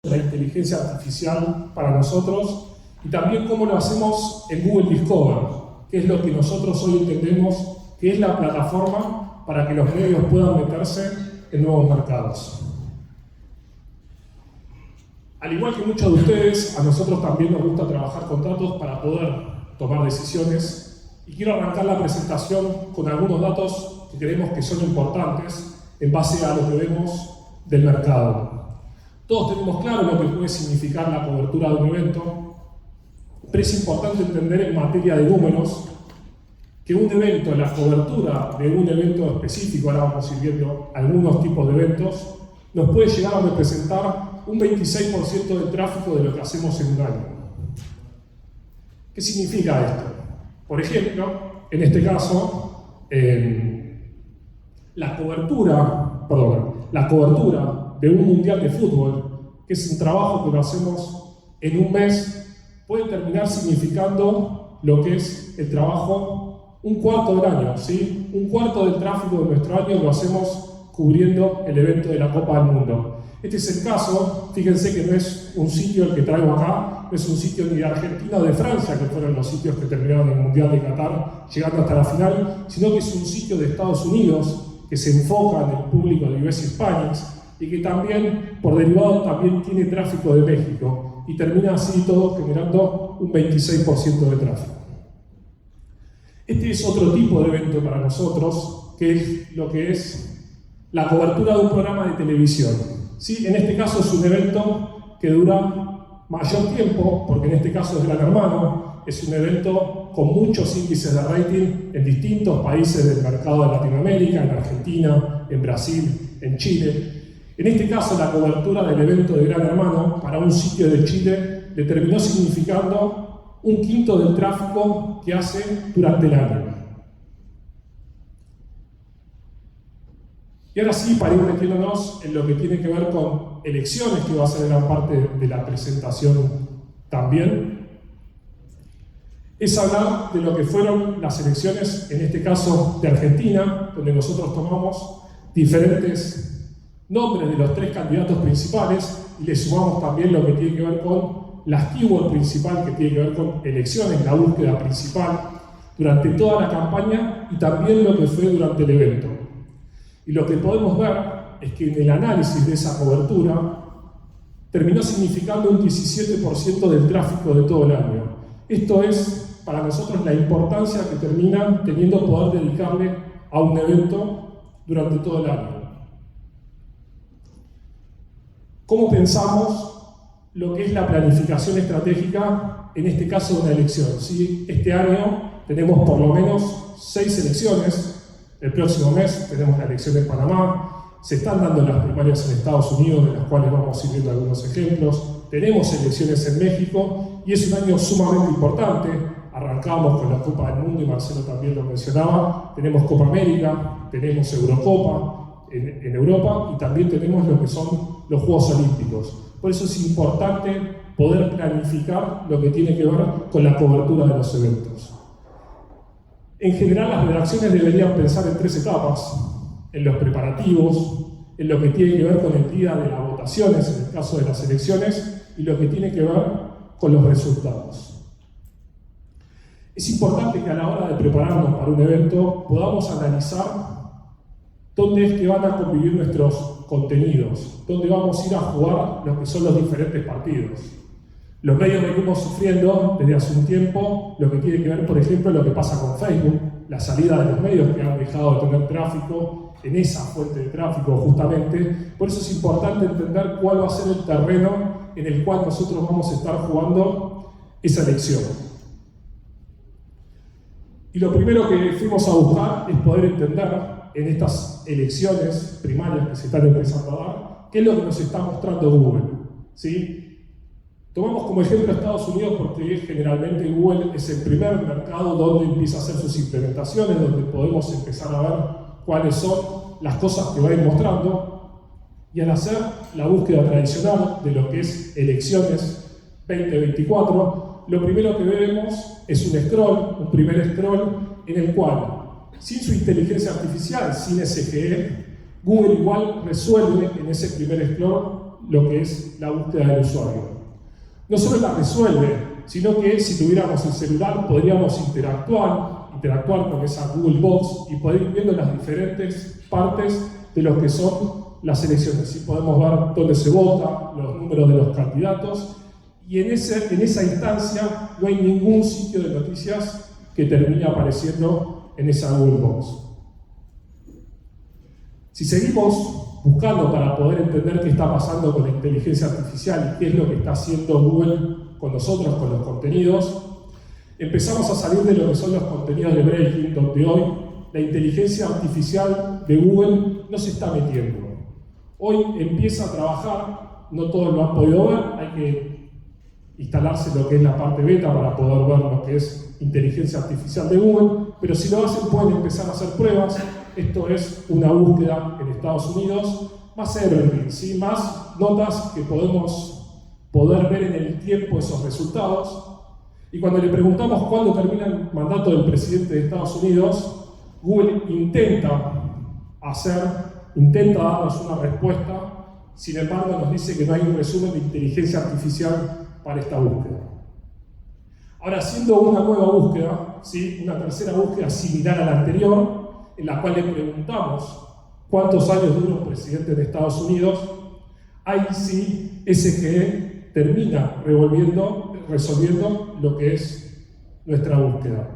la inteligencia artificial para nosotros y también cómo lo hacemos en Google Discover, que es lo que nosotros hoy entendemos que es la plataforma para que los medios puedan meterse en nuevos mercados. Al igual que muchos de ustedes, a nosotros también nos gusta trabajar con datos para poder tomar decisiones y quiero arrancar la presentación con algunos datos que creemos que son importantes en base a lo que vemos del mercado. Todos tenemos claro lo que puede significar la cobertura de un evento, pero es importante entender en materia de números que un evento, la cobertura de un evento específico, ahora vamos a ir viendo algunos tipos de eventos, nos puede llegar a representar un 26% del tráfico de lo que hacemos en un año. ¿Qué significa esto? Por ejemplo, en este caso, la cobertura de un mundial de fútbol, que es un trabajo que lo hacemos en un mes, puede terminar significando lo que es el trabajo un cuarto del año, ¿sí? Un cuarto del tráfico de nuestro año lo hacemos cubriendo el evento de la Copa del Mundo. Este es el caso, fíjense que no es un sitio el que traigo acá, no es un sitio ni de Argentina o de Francia, que fueron los sitios que terminaron el Mundial de Qatar, llegando hasta la final, sino que es un sitio de Estados Unidos, que se enfoca en el público de US Hispanics, y que también, por derivado, también tiene tráfico de México, y termina así todo generando un 26% de tráfico. Este es otro tipo de evento para nosotros, que es lo que es la cobertura de un programa de televisión. ¿Sí? En este caso es un evento que dura mayor tiempo, porque en este caso es Gran Hermano, es un evento con muchos índices de rating en distintos países del mercado de Latinoamérica, en Argentina, en Brasil, en Chile. En este caso, la cobertura del evento de Gran Hermano para un sitio de Chile le terminó significando un quinto del tráfico que hace durante el año. Y ahora sí, para ir metiéndonos en lo que tiene que ver con elecciones, que va a ser gran parte de la presentación también, es hablar de lo que fueron las elecciones, en este caso de Argentina, donde nosotros tomamos diferentes nombres de los tres candidatos principales y le sumamos también lo que tiene que ver con las keywords principales, que tiene que ver con elecciones, la búsqueda principal durante toda la campaña y también lo que fue durante el evento. Y lo que podemos ver es que en el análisis de esa cobertura terminó significando un 17% del tráfico de todo el año. Esto es, para nosotros, la importancia que termina teniendo poder dedicarle a un evento durante todo el año. ¿Cómo pensamos lo que es la planificación estratégica, en este caso de una elección? ¿Sí? Este año tenemos por lo menos 6 elecciones. El próximo mes tenemos la elección en Panamá, se están dando las primarias en Estados Unidos, de las cuales vamos a ir viendo algunos ejemplos. Tenemos elecciones en México y es un año sumamente importante. Arrancamos con la Copa del Mundo y Marcelo también lo mencionaba. Tenemos Copa América, tenemos Eurocopa en Europa y también tenemos lo que son los Juegos Olímpicos. Por eso es importante poder planificar lo que tiene que ver con la cobertura de los eventos. En general, las redacciones deberían pensar en 3 etapas: en los preparativos, en lo que tiene que ver con el día de las votaciones, en el caso de las elecciones, y lo que tiene que ver con los resultados. Es importante que a la hora de prepararnos para un evento podamos analizar dónde es que van a convivir nuestros contenidos, dónde vamos a ir a jugar lo que son los diferentes partidos. Los medios venimos sufriendo desde hace un tiempo lo que tiene que ver, por ejemplo, lo que pasa con Facebook, la salida de los medios que han dejado de tener tráfico en esa fuente de tráfico justamente. Por eso es importante entender cuál va a ser el terreno en el cual nosotros vamos a estar jugando esa elección. Y lo primero que fuimos a buscar es poder entender en estas elecciones primarias que se están empezando a dar, qué es lo que nos está mostrando Google, ¿sí? Tomamos como ejemplo a Estados Unidos porque generalmente Google es el primer mercado donde empieza a hacer sus implementaciones, donde podemos empezar a ver cuáles son las cosas que va a ir mostrando. Y al hacer la búsqueda tradicional de lo que es elecciones 2024, lo primero que vemos es un primer scroll en el cual, sin su inteligencia artificial, sin SGE, Google igual resuelve en ese primer scroll lo que es la búsqueda del usuario. No solo la resuelve, sino que si tuviéramos el celular podríamos interactuar con esa Google Box y poder ir viendo las diferentes partes de lo que son las elecciones. ¿Sí? Podemos ver dónde se vota, los números de los candidatos, y en esa instancia no hay ningún sitio de noticias que termine apareciendo en esa Google Box. Si seguimos buscando para poder entender qué está pasando con la inteligencia artificial y qué es lo que está haciendo Google con nosotros, con los contenidos, empezamos a salir de lo que son los contenidos de Breaking, donde hoy la inteligencia artificial de Google no se está metiendo. Hoy empieza a trabajar, no todos lo han podido ver, hay que instalarse lo que es la parte beta para poder ver lo que es inteligencia artificial de Google, pero si lo hacen pueden empezar a hacer pruebas. Esto es una búsqueda en Estados Unidos, más evergreen, ¿sí? Más notas que podemos poder ver en el tiempo esos resultados. Y cuando le preguntamos cuándo termina el mandato del presidente de Estados Unidos, Google intenta darnos una respuesta, sin embargo nos dice que no hay un resumen de inteligencia artificial para esta búsqueda. Ahora, haciendo una nueva búsqueda, ¿sí? Una tercera búsqueda similar a la anterior, en la cual le preguntamos cuántos años dura un presidente de Estados Unidos, ahí sí SGE termina resolviendo lo que es nuestra búsqueda.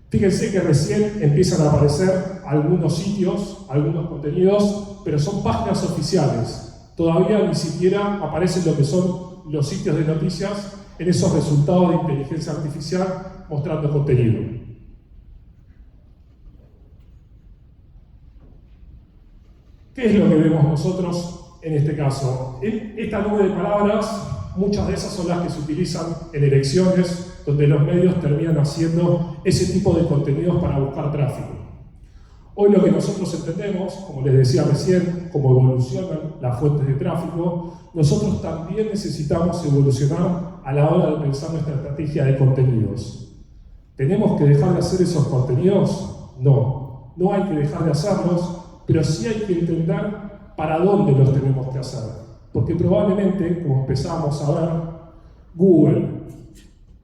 Fíjense que recién empiezan a aparecer algunos sitios, algunos contenidos, pero son páginas oficiales. Todavía ni siquiera aparecen lo que son los sitios de noticias en esos resultados de inteligencia artificial mostrando contenido. ¿Qué es lo que vemos nosotros en este caso? Esta nube de palabras, muchas de esas son las que se utilizan en elecciones, donde los medios terminan haciendo ese tipo de contenidos para buscar tráfico. Hoy lo que nosotros entendemos, como les decía recién, cómo evolucionan las fuentes de tráfico, nosotros también necesitamos evolucionar a la hora de pensar nuestra estrategia de contenidos. ¿Tenemos que dejar de hacer esos contenidos? No, no hay que dejar de hacerlos, pero sí hay que entender para dónde los tenemos que hacer. Porque probablemente, como empezamos a ver, Google,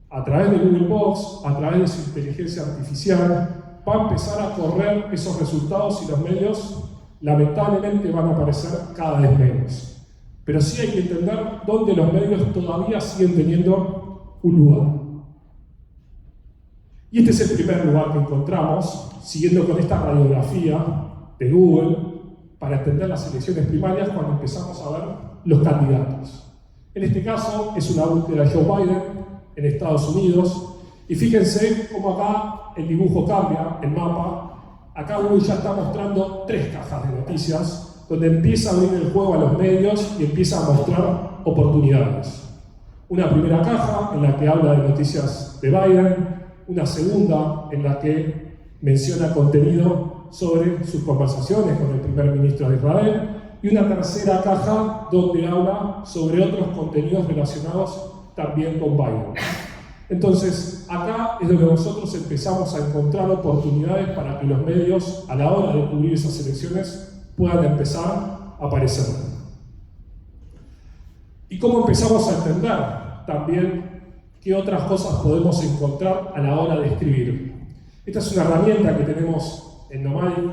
a través de Google Box, a través de su inteligencia artificial, va a empezar a correr esos resultados y los medios, lamentablemente, van a aparecer cada vez menos. Pero sí hay que entender dónde los medios todavía siguen teniendo un lugar. Y este es el primer lugar que encontramos, siguiendo con esta radiografía de Google, para entender las elecciones primarias cuando empezamos a ver los candidatos. En este caso es una búsqueda de Joe Biden en Estados Unidos, y fíjense cómo acá el dibujo cambia, el mapa. Acá Google ya está mostrando 3 cajas de noticias, donde empieza a abrir el juego a los medios y empieza a mostrar oportunidades. Una primera caja en la que habla de noticias de Biden, una segunda en la que menciona contenido sobre sus conversaciones con el primer ministro de Israel, y una tercera caja donde habla sobre otros contenidos relacionados también con Biden. Entonces, acá es donde nosotros empezamos a encontrar oportunidades para que los medios, a la hora de cubrir esas elecciones, puedan empezar a aparecer. ¿Y cómo empezamos a entender también qué otras cosas podemos encontrar a la hora de escribir? Esta es una herramienta que tenemos en Nomadic,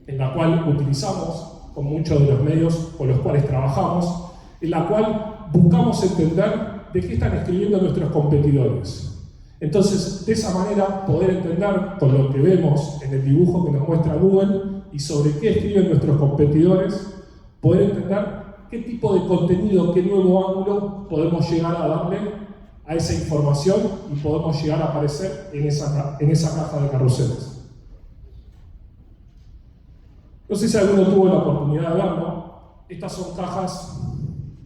en la cual utilizamos con muchos de los medios con los cuales trabajamos, en la cual buscamos entender de qué están escribiendo nuestros competidores. Entonces, de esa manera, poder entender con lo que vemos en el dibujo que nos muestra Google y sobre qué escriben nuestros competidores, poder entender qué tipo de contenido, qué nuevo ángulo podemos llegar a darle a esa información y podemos llegar a aparecer en esa caja de carruseles. No sé si alguno tuvo la oportunidad de verlo. Estas son cajas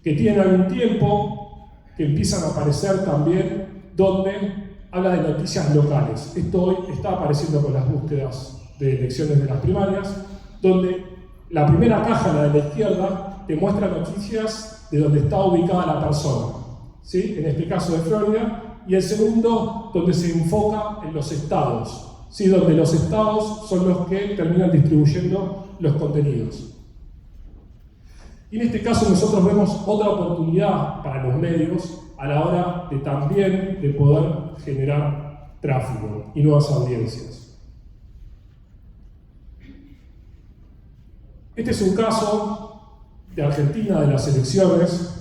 que tienen algún tiempo, que empiezan a aparecer también, donde habla de noticias locales. Esto hoy está apareciendo con las búsquedas de elecciones de las primarias, donde la primera caja, la de la izquierda, te muestra noticias de donde está ubicada la persona, ¿sí? En este caso de Florida, y el segundo, donde se enfoca en los estados, ¿sí? Donde los estados son los que terminan distribuyendo los contenidos. Y en este caso nosotros vemos otra oportunidad para los medios a la hora de también de poder generar tráfico y nuevas audiencias. Este es un caso de Argentina, de las elecciones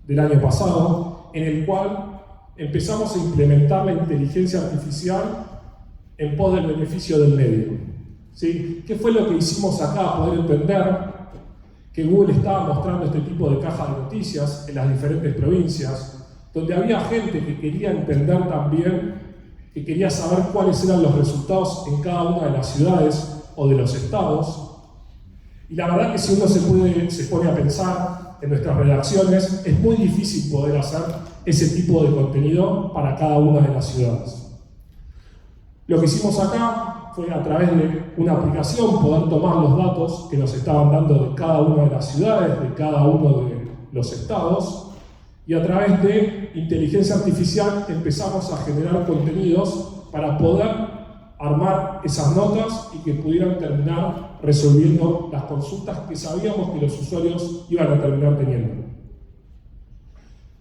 del año pasado, en el cual empezamos a implementar la inteligencia artificial en pos del beneficio del medio. ¿Sí? ¿Qué fue lo que hicimos acá? Poder entender que Google estaba mostrando este tipo de cajas de noticias en las diferentes provincias, donde había gente que quería entender también, que quería saber cuáles eran los resultados en cada una de las ciudades o de los estados. Y la verdad que si uno se pone a pensar en nuestras redacciones, es muy difícil poder hacer ese tipo de contenido para cada una de las ciudades. Lo que hicimos acá fue a través de una aplicación poder tomar los datos que nos estaban dando de cada una de las ciudades, de cada uno de los estados, y a través de inteligencia artificial empezamos a generar contenidos para poder armar esas notas y que pudieran terminar resolviendo las consultas que sabíamos que los usuarios iban a terminar teniendo.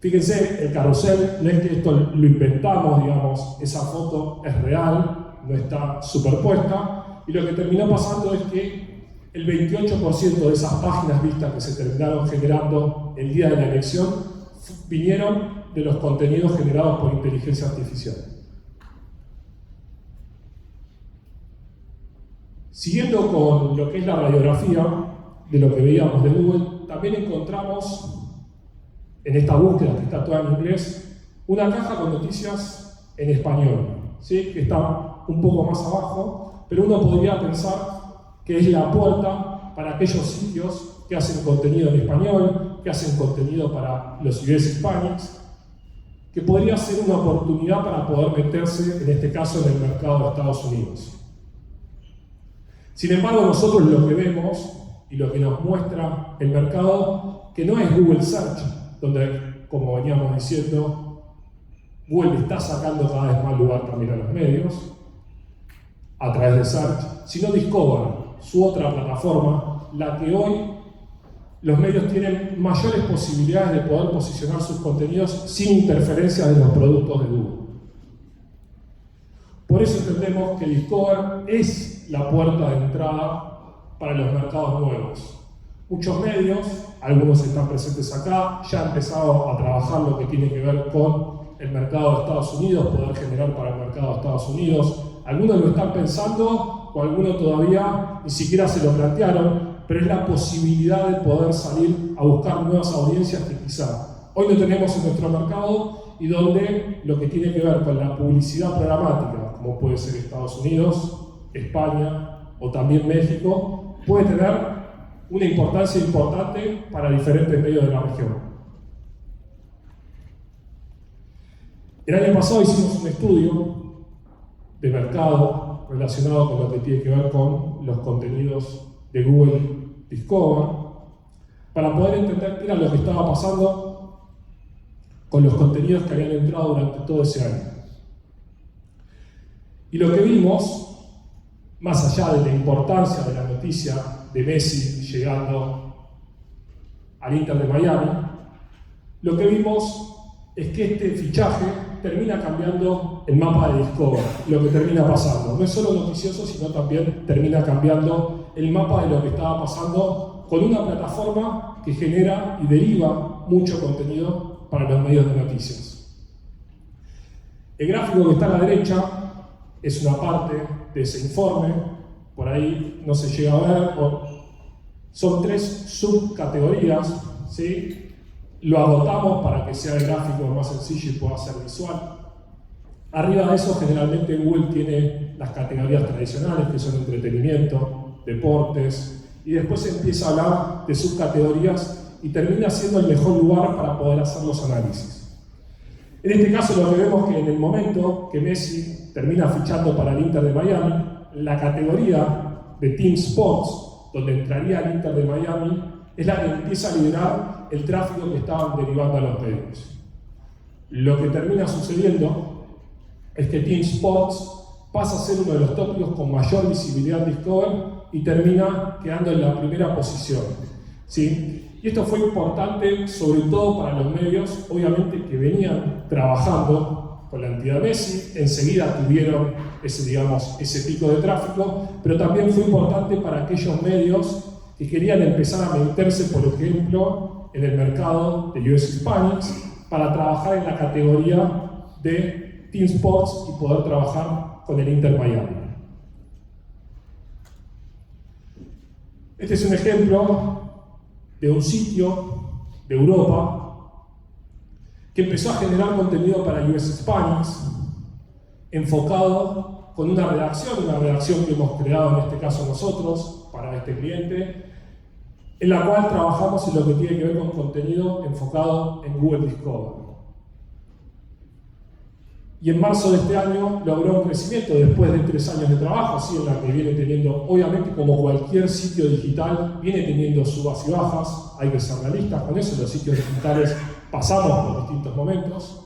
Fíjense, el carrusel, no es que esto lo inventamos, digamos, esa foto es real, no está superpuesta, y lo que terminó pasando es que el 28% de esas páginas vistas que se terminaron generando el día de la elección vinieron de los contenidos generados por inteligencia artificial. Siguiendo con lo que es la radiografía de lo que veíamos de Google, también encontramos en esta búsqueda que está toda en inglés, una caja con noticias en español, ¿sí? Que está un poco más abajo, pero uno podría pensar que es la puerta para aquellos sitios que hacen contenido en español, que hacen contenido para los US Hispanics, que podría ser una oportunidad para poder meterse, en este caso, en el mercado de Estados Unidos. Sin embargo, nosotros lo que vemos y lo que nos muestra el mercado, que no es Google Search, donde, como veníamos diciendo, Google está sacando cada vez más lugar también a los medios, a través de Search, sino Discover, su otra plataforma, la que hoy los medios tienen mayores posibilidades de poder posicionar sus contenidos sin interferencia de los productos de Google. Por eso entendemos que Discover es la puerta de entrada para los mercados nuevos. Muchos medios, algunos están presentes acá, ya han empezado a trabajar lo que tiene que ver con el mercado de Estados Unidos, poder generar para el mercado de Estados Unidos. Algunos lo están pensando o algunos todavía ni siquiera se lo plantearon, pero es la posibilidad de poder salir a buscar nuevas audiencias que quizá hoy no tenemos en nuestro mercado y donde lo que tiene que ver con la publicidad programática, como puede ser Estados Unidos, España o también México, puede tener una importancia importante para diferentes medios de la región. El año pasado hicimos un estudio de mercado relacionado con lo que tiene que ver con los contenidos de Google Discover, para poder entender qué era lo que estaba pasando con los contenidos que habían entrado durante todo ese año. Y lo que vimos, más allá de la importancia de la noticia de Messi llegando al Inter de Miami, lo que vimos es que este fichaje termina cambiando el mapa de Discover, lo que termina pasando. No es solo noticioso, sino también termina cambiando el mapa de lo que estaba pasando con una plataforma que genera y deriva mucho contenido para los medios de noticias. El gráfico que está a la derecha es una parte de ese informe, por ahí no se llega a ver, son 3 subcategorías, ¿sí? Lo agotamos para que sea el gráfico más sencillo y pueda ser visual. Arriba de eso, generalmente Google tiene las categorías tradicionales, que son entretenimiento, deportes, y después se empieza a hablar de subcategorías y termina siendo el mejor lugar para poder hacer los análisis. En este caso, lo que vemos que en el momento que Messi termina fichando para el Inter de Miami, la categoría de Team Sports, donde entraría el Inter de Miami, es la que empieza a liderar el tráfico que estaban derivando a los medios. Lo que termina sucediendo es que Team Sports pasa a ser uno de los tópicos con mayor visibilidad en Discover y termina quedando en la primera posición. ¿sí? Y esto fue importante sobre todo para los medios, obviamente, que venían trabajando con la entidad Messi, enseguida tuvieron ese pico de tráfico, pero también fue importante para aquellos medios que querían empezar a meterse, por ejemplo, en el mercado de US Hispanics, para trabajar en la categoría de Team Sports y poder trabajar con el Inter Miami. Este es un ejemplo de un sitio de Europa que empezó a generar contenido para US Hispanics, enfocado con una redacción que hemos creado en este caso nosotros, para este cliente, en la cual trabajamos en lo que tiene que ver con contenido enfocado en Google Discover. Y en marzo de este año logró un crecimiento después de 3 años de trabajo, ¿sí? En la que viene teniendo, obviamente como cualquier sitio digital, viene teniendo subas y bajas, hay que ser realistas con eso, los sitios digitales pasamos por distintos momentos.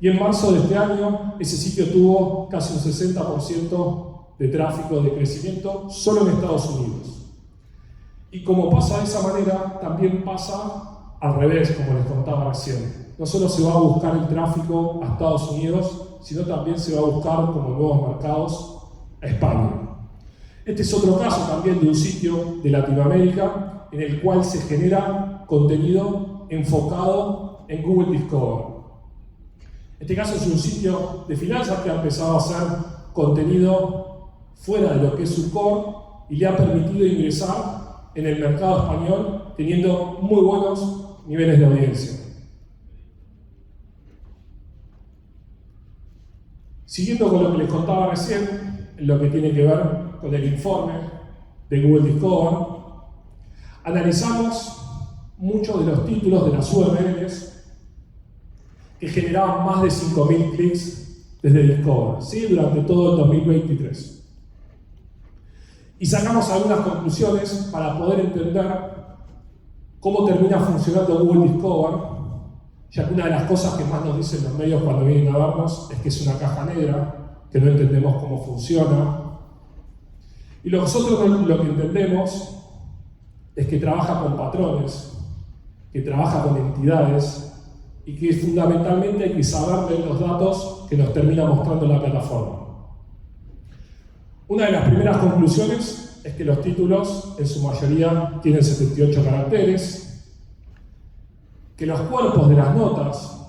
Y en marzo de este año, ese sitio tuvo casi un 60% de tráfico de crecimiento solo en Estados Unidos. Y como pasa de esa manera, también pasa al revés, como les contaba recién. No solo se va a buscar el tráfico a Estados Unidos, sino también se va a buscar como nuevos mercados a España. Este es otro caso también de un sitio de Latinoamérica en el cual se genera contenido enfocado en Google Discover. Este caso es un sitio de finanzas que ha empezado a hacer contenido fuera de lo que es su core y le ha permitido ingresar en el mercado español teniendo muy buenos niveles de audiencia. Siguiendo con lo que les contaba recién, en lo que tiene que ver con el informe de Google Discover, analizamos muchos de los títulos de las URLs que generaban más de 5.000 clics desde Discover, ¿sí? Durante todo el 2023. Y sacamos algunas conclusiones para poder entender cómo termina funcionando Google Discover, ya que una de las cosas que más nos dicen los medios cuando vienen a vernos es que es una caja negra, que no entendemos cómo funciona. Y nosotros lo que entendemos es que trabaja con patrones, que trabaja con entidades y que fundamentalmente hay que saber leer los datos que nos termina mostrando la plataforma. Una de las primeras conclusiones es que los títulos en su mayoría tienen 78 caracteres, que los cuerpos de las notas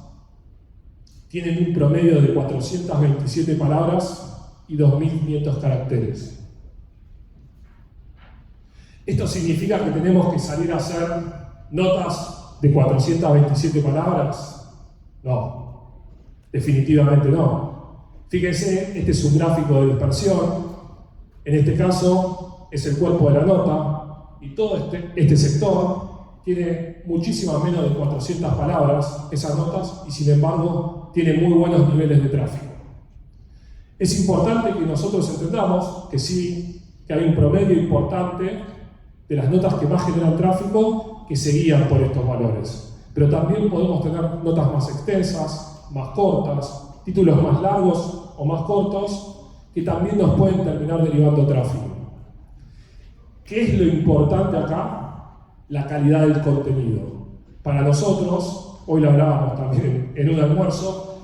tienen un promedio de 427 palabras y 2.500 caracteres. ¿Esto significa que tenemos que salir a hacer notas de 427 palabras? No, definitivamente no. Fíjense, este es un gráfico de dispersión. En este caso es el cuerpo de la nota y todo este sector tiene muchísimas menos de 400 palabras, esas notas, y sin embargo tiene muy buenos niveles de tráfico. Es importante que nosotros entendamos que sí, que hay un promedio importante de las notas que más generan tráfico que se guían por estos valores. Pero también podemos tener notas más extensas, más cortas, títulos más largos o más cortos, que también nos pueden terminar derivando tráfico. ¿Qué es lo importante acá? La calidad del contenido. Para nosotros, hoy lo hablábamos también en un almuerzo,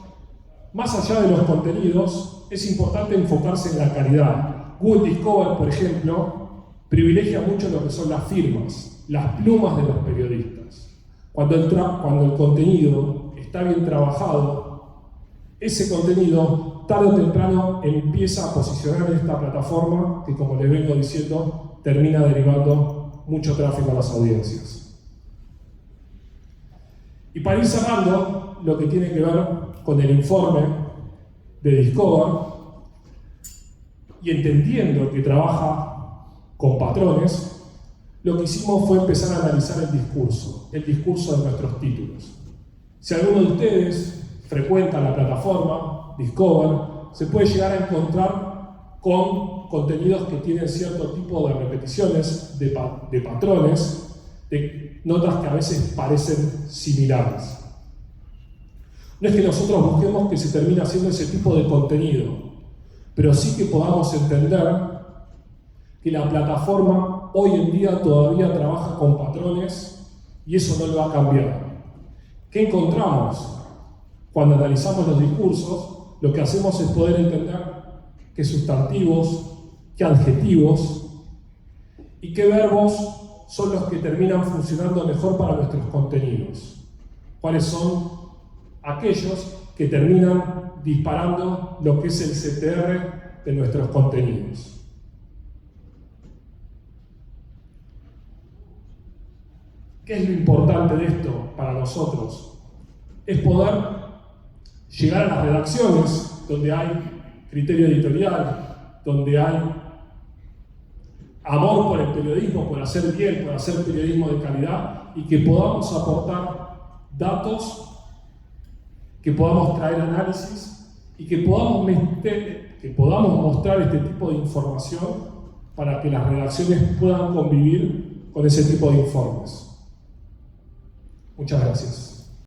más allá de los contenidos, es importante enfocarse en la calidad. Google Discover, por ejemplo, privilegia mucho lo que son las firmas, las plumas de los periodistas. Cuando el contenido está bien trabajado, ese contenido tarde o temprano empieza a posicionar en esta plataforma que, como les vengo diciendo, termina derivando mucho tráfico a las audiencias. Y para ir cerrando lo que tiene que ver con el informe de Discover y entendiendo que trabaja con patrones, lo que hicimos fue empezar a analizar el discurso de nuestros títulos. Si alguno de ustedes frecuenta la plataforma Discover, se puede llegar a encontrar con contenidos que tienen cierto tipo de repeticiones, de patrones, de notas que a veces parecen similares. No es que nosotros busquemos que se termine haciendo ese tipo de contenido, pero sí que podamos entender que la plataforma hoy en día todavía trabaja con patrones y eso no lo va a cambiar. ¿Qué encontramos? Cuando analizamos los discursos, lo que hacemos es poder entender qué sustantivos, qué adjetivos y qué verbos son los que terminan funcionando mejor para nuestros contenidos. ¿Cuáles son aquellos que terminan disparando lo que es el CTR de nuestros contenidos? ¿Qué es lo importante de esto para nosotros? Es poder llegar a las redacciones donde hay criterio editorial, donde hay amor por el periodismo, por hacer bien, por hacer periodismo de calidad, y que podamos aportar datos, que podamos traer análisis y que podamos mostrar este tipo de información para que las redacciones puedan convivir con ese tipo de informes. Muchas gracias.